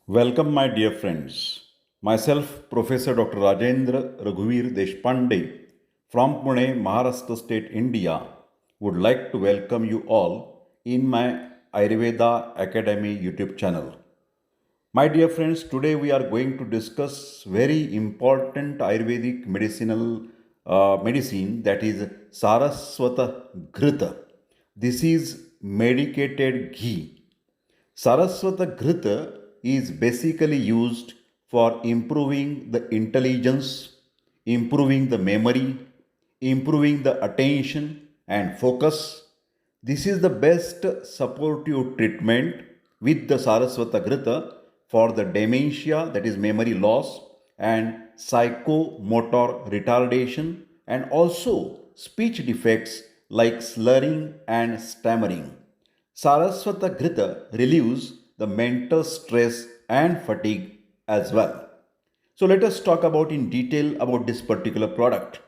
Welcome, my dear friends. Myself, Professor Dr. Rajendra Raghuvir Deshpande from Pune, Maharashtra State, India, would like to welcome you all in my Ayurveda Academy YouTube channel. My dear friends, today we are going to discuss very important Ayurvedic medicine, that is Saraswata Ghrit. This is medicated ghee. Saraswata Ghrit is basically used for improving the intelligence, improving the memory, improving the attention and focus. This is the best supportive treatment with the Saraswata Ghrit for the dementia, that is memory loss, and psychomotor retardation, and also speech defects like slurring and stammering. Saraswata Ghrit relieves the mental stress and fatigue as well. So let us talk about in detail about this particular product.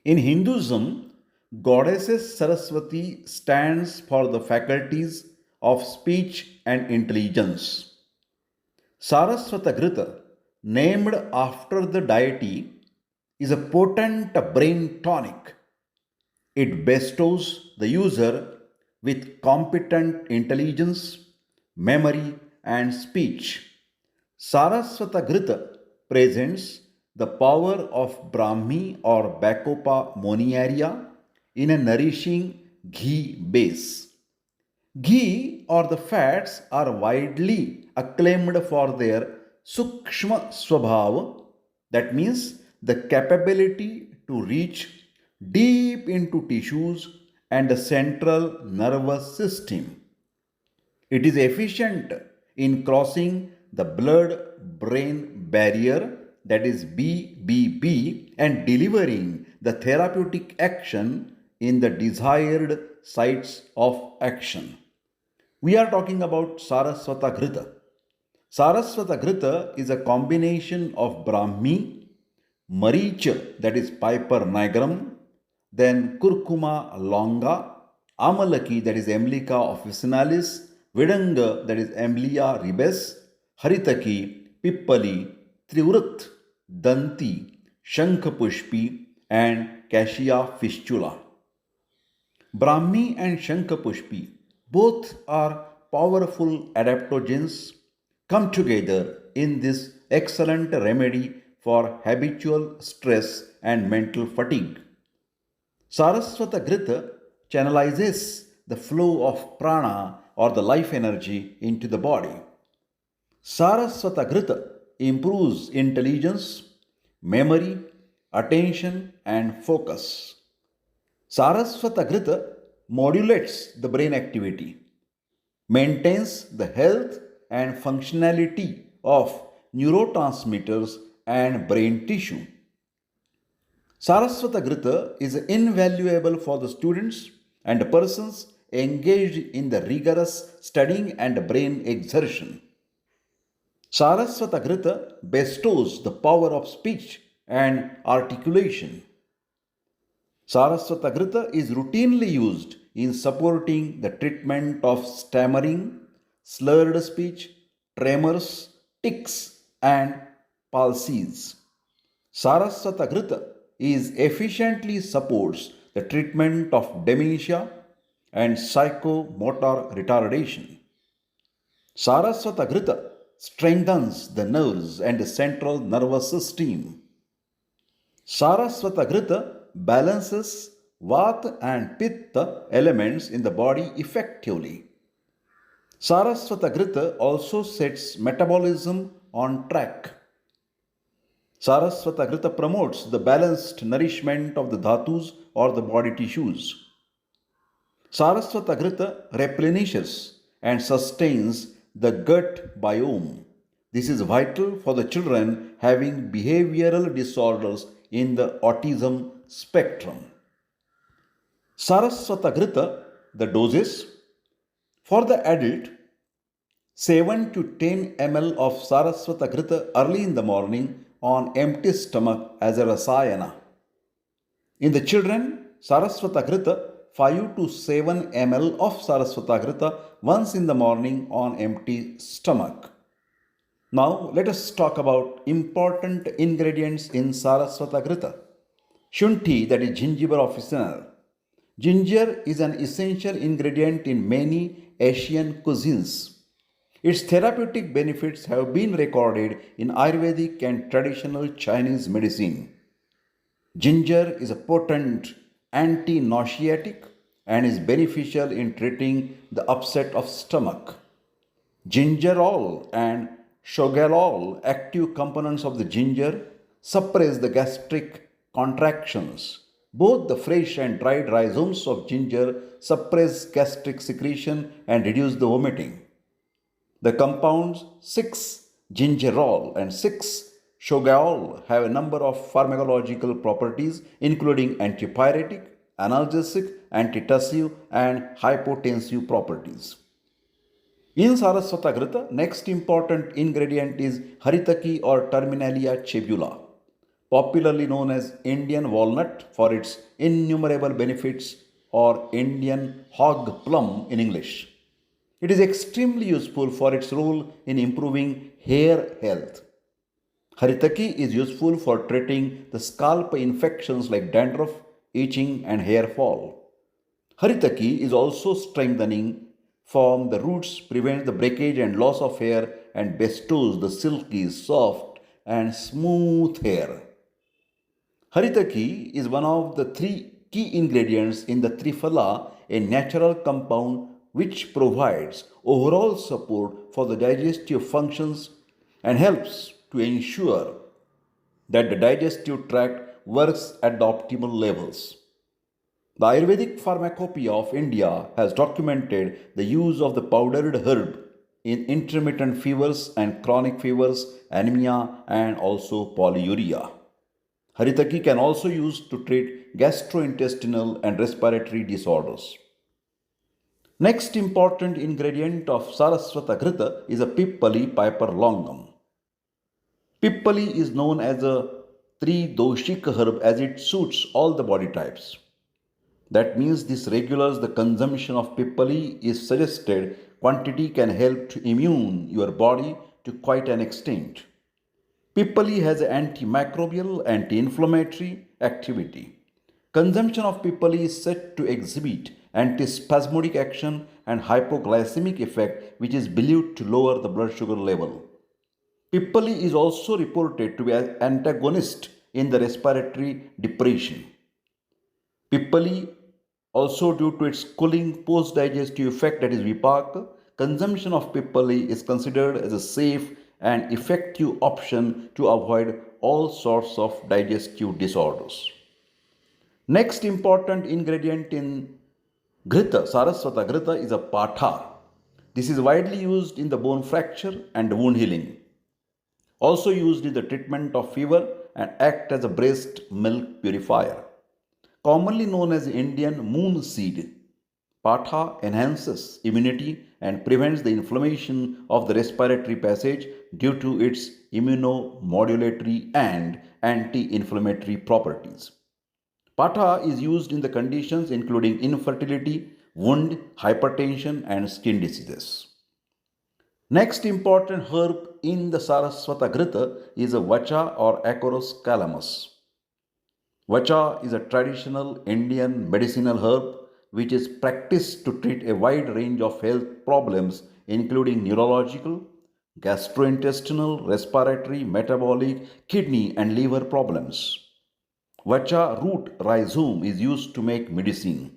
In Hinduism, goddesses Saraswati stands for the faculties of speech and intelligence. Saraswata Ghrit, named after the deity, is a potent brain tonic. It bestows the user with competent intelligence, memory, and speech. Saraswata Ghrit presents the power of Brahmi or Bacopa moniaria in a nourishing ghee base. Ghee or the fats are widely acclaimed for their sukshma swabhav, that means the capability to reach deep into tissues and the central nervous system. It is efficient in crossing the blood brain barrier, that is BBB, and delivering the therapeutic action in the desired sites of action. We are talking about Saraswata Ghrit. Saraswata Ghrit is a combination of Brahmi, Maricha, that is Piper nigrum, then Curcuma longa, Amalaki, that is Emlica officinalis, Vidanga, that is Emblia ribes, Haritaki, Pippali, Trivrit, Danti, Shankhpushpi, and Cassia fistula. Brahmi and Shankhpushpi, both are powerful adaptogens, come together in this excellent remedy for habitual stress and mental fatigue. Saraswata Ghrit channelizes the flow of prana or the life energy into the body. Saraswata Ghrit improves intelligence, memory, attention, and focus. Saraswata Ghrit modulates the brain activity, maintains the health and functionality of neurotransmitters and brain tissue. Saraswata Ghrit is invaluable for the students and persons engaged in the rigorous studying and brain exertion. Saraswata Ghrit bestows the power of speech and articulation. Saraswata Ghrit is routinely used in supporting the treatment of stammering, slurred speech, tremors, tics, and palsies. Saraswata Ghrit is efficiently supports the treatment of dementia and psychomotor retardation. Saraswata Ghrit strengthens the nerves and the central nervous system. Saraswata Ghrit balances Vata and Pitta elements in the body effectively. Saraswata Ghrit also sets metabolism on track. Saraswata Ghrit promotes the balanced nourishment of the dhatus or the body tissues. Saraswata Ghrit replenishes and sustains the gut biome. This is vital for the children having behavioral disorders in the autism spectrum. Saraswata Ghrit, the doses for the adult, 7 to 10 ml of Saraswata Ghrit early in the morning on empty stomach as a rasayana. In the children, Saraswata Ghrit 5 to 7 ml of Saraswata Ghrit once in the morning on empty stomach. Now let us talk about important ingredients in Saraswata Ghritam. Shunthi, that is ginger officinal. Ginger is an essential ingredient in many Asian cuisines. Its therapeutic benefits have been recorded in Ayurvedic and traditional Chinese medicine. Ginger is a potent anti-nauseatic and is beneficial in treating the upset of stomach. Gingerol and shogalol, active components of the ginger, suppress the gastric contractions. Both the fresh and dried rhizomes of ginger suppress gastric secretion and reduce the vomiting. The compounds 6-gingerol and 6-shogaol have a number of pharmacological properties including antipyretic, analgesic, antitussive, and hypotensive properties. In Saraswata Ghritam, next important ingredient is Haritaki or Terminalia chebula, popularly known as Indian walnut for its innumerable benefits, or Indian hog plum in English. It is extremely useful for its role in improving hair health. Haritaki is useful for treating the scalp infections like dandruff, itching, and hair fall. Haritaki is also strengthening from the roots, prevents the breakage and loss of hair, and bestows the silky, soft, and smooth hair. Haritaki is one of the three key ingredients in the Triphala, a natural compound which provides overall support for the digestive functions and helps to ensure that the digestive tract works at the optimal levels. The Ayurvedic Pharmacopoeia of India has documented the use of the powdered herb in intermittent fevers and chronic fevers, anemia, and also polyuria. Haritaki can also be used to treat gastrointestinal and respiratory disorders. Next important ingredient of Saraswata Ghritam is a Pippali piper longum. Pippali is known as a three-doshik herb as it suits all the body types. That means this regulates the consumption of Pippali is suggested. Quantity can help to immune your body to quite an extent. Pippali has antimicrobial, anti-inflammatory activity. Consumption of Pippali is said to exhibit antispasmodic action and hypoglycemic effect, which is believed to lower the blood sugar level. Pippali is also reported to be an antagonist in the respiratory depression. Pippali, also due to its cooling post-digestive effect, that is Vipaka, consumption of Pippali is considered as a safe and effective option to avoid all sorts of digestive disorders. Next important ingredient in Ghrita, Saraswata Ghritam, is a Patha. This is widely used in the bone fracture and wound healing. Also used in the treatment of fever and act as a breast milk purifier. Commonly known as Indian moon seed, Patha enhances immunity and prevents the inflammation of the respiratory passage due to its immunomodulatory and anti-inflammatory properties. Patha is used in the conditions including infertility, wound, hypertension, and skin diseases. Next important herb in the Saraswata Ghritam is a Vacha or Acorus calamus. Vacha is a traditional Indian medicinal herb which is practiced to treat a wide range of health problems including neurological, gastrointestinal, respiratory, metabolic, kidney, and liver problems. Vacha root rhizome is used to make medicine.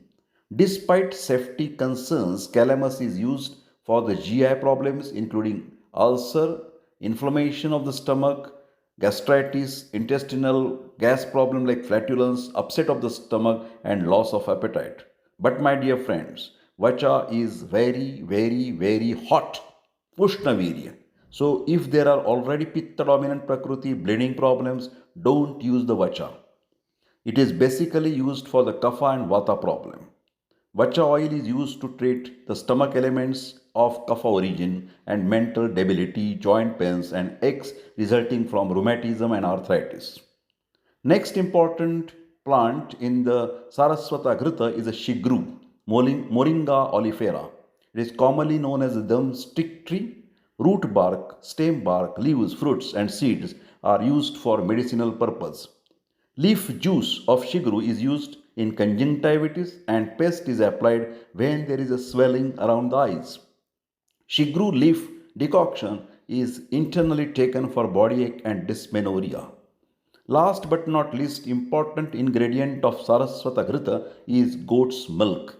Despite safety concerns, calamus is used for the GI problems including ulcer, inflammation of the stomach, gastritis, intestinal gas problem like flatulence, upset of the stomach, and loss of appetite. But my dear friends, Vacha is very hot. Ushnavirya. So if there are already Pitta dominant Prakriti bleeding problems, don't use the Vacha. It is basically used for the Kapha and Vata problem. Vacha oil is used to treat the stomach elements of Kapha origin and mental debility, joint pains, and aches resulting from rheumatism and arthritis. Next important plant in the Saraswata Ghritam is a shigru, Moringa oleifera. It is commonly known as the stick tree. Root bark, stem bark, leaves, fruits, and seeds are used for medicinal purpose. Leaf juice of shigru is used in conjunctivitis and paste is applied when there is a swelling around the eyes. Shigru leaf decoction is internally taken for body ache and dysmenorrhea. Last but not least, important ingredient of Saraswata Ghritam is goat's milk.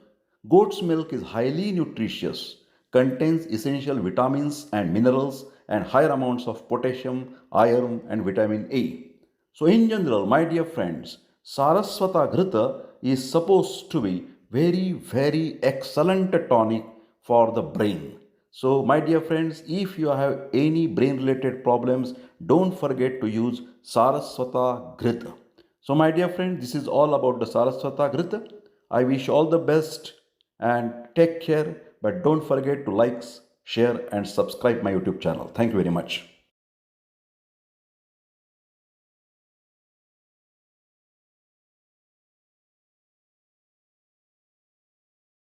Goat's milk is highly nutritious, contains essential vitamins and minerals, and higher amounts of potassium, iron, and vitamin A. So, in general, my dear friends, Saraswata Ghritam is supposed to be very excellent tonic for the brain. So, my dear friends, if you have any brain related problems, don't forget to use Saraswata Ghrit. So, my dear friends, this is all about the Saraswata Ghrit. I wish all the best and take care, but don't forget to like, share, and subscribe my YouTube channel. Thank you very much.